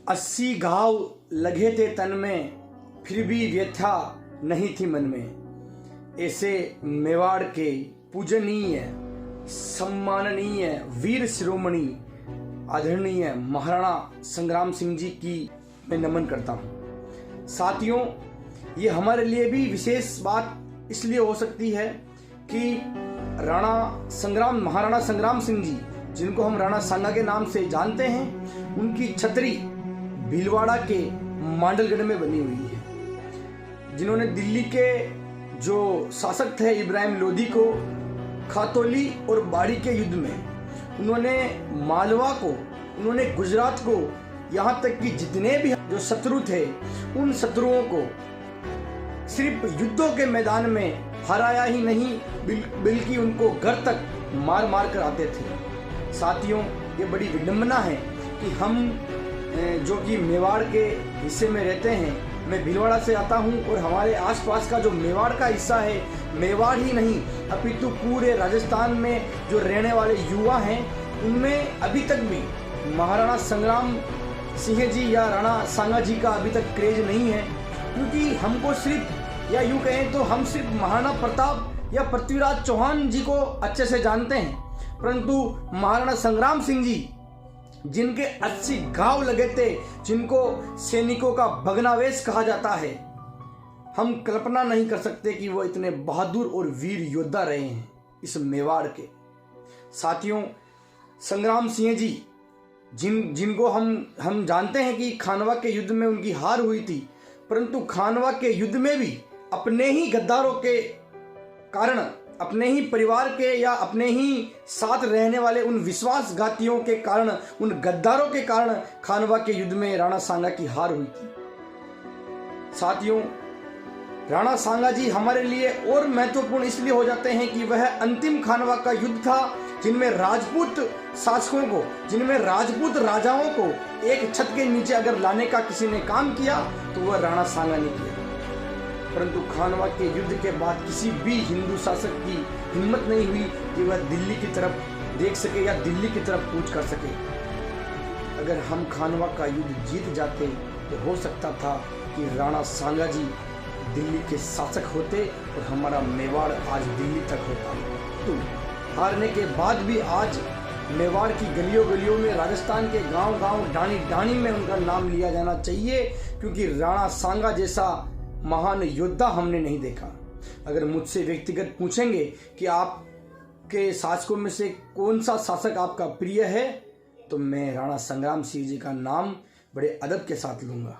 80 घाव लगे थे तन में, फिर भी व्यथा नहीं थी मन में। ऐसे मेवाड़ के पूजनीय सम्माननीय वीर शिरोमणि आदरणीय महाराणा संग्राम सिंह जी की मैं नमन करता हूँ। साथियों, ये हमारे लिए भी विशेष बात इसलिए हो सकती है कि महाराणा संग्राम सिंह जी, जिनको हम राणा सांगा के नाम से जानते हैं, उनकी छतरी भीलवाड़ा के मांडलगढ़ में बनी हुई है, जिन्होंने दिल्ली के जो शासक थे इब्राहिम लोदी को खातौली और बाड़ी के युद्ध में उन्होंने मालवा को, उन्होंने गुजरात को, यहाँ तक कि जितने भी जो शत्रु थे उन शत्रुओं को सिर्फ युद्धों के मैदान में हराया ही नहीं, बल्कि उनको घर तक मार मार कर आते थे। साथियों, ये बड़ी विडंबना है कि हम जो कि मेवाड़ के हिस्से में रहते हैं, मैं भीलवाड़ा से आता हूं और हमारे आसपास का जो मेवाड़ का हिस्सा है, मेवाड़ ही नहीं अपितु पूरे राजस्थान में जो रहने वाले युवा हैं, उनमें अभी तक भी महाराणा संग्राम सिंह जी या राणा सांगा जी का अभी तक क्रेज नहीं है। क्योंकि हमको सिर्फ, या यूँ कहें तो हम सिर्फ महाराणा प्रताप या पृथ्वीराज चौहान जी को अच्छे से जानते हैं, परंतु महाराणा संग्राम सिंह जी, जिनके 80 घाव लगे थे, जिनको सैनिकों का भग्नावेश कहा जाता है, हम कल्पना नहीं कर सकते कि वो इतने बहादुर और वीर योद्धा रहे हैं इस मेवाड़ के। साथियों, संग्राम सिंह जी जिनको हम जानते हैं कि खानवा के युद्ध में उनकी हार हुई थी, परंतु खानवा के युद्ध में भी अपने ही गद्दारों के कारण, अपने ही परिवार के या अपने ही साथ रहने वाले उन विश्वासघातियों के कारण, उन गद्दारों के कारण खानवा के युद्ध में राणा सांगा की हार हुई थी। साथियों, राणा सांगा जी हमारे लिए और महत्वपूर्ण इसलिए हो जाते हैं कि वह अंतिम खानवा का युद्ध था जिनमें राजपूत शासकों को, जिनमें राजपूत राजाओं को एक छत के नीचे अगर लाने का किसी ने काम किया तो वह राणा सांगा ने किया। परंतु खानवा के युद्ध के बाद किसी भी हिंदू शासक की हिम्मत नहीं हुई कि वह दिल्ली की तरफ देख सके या दिल्ली की तरफ कूच कर सके। अगर हम खानवा का युद्ध जीत जाते तो हो सकता था कि राणा सांगा जी दिल्ली के शासक होते और हमारा मेवाड़ आज दिल्ली तक होता। तो हारने के बाद भी आज मेवाड़ की गलियों गलियों में, राजस्थान के गांव गांव, डाणी डाणी में उनका नाम लिया जाना चाहिए, क्योंकि राणा सांगा जैसा महान योद्धा हमने नहीं देखा। अगर मुझसे व्यक्तिगत पूछेंगे कि आपके शासकों में से कौन सा शासक आपका प्रिय है, तो मैं राणा संग्राम सिंह जी का नाम बड़े अदब के साथ लूँगा।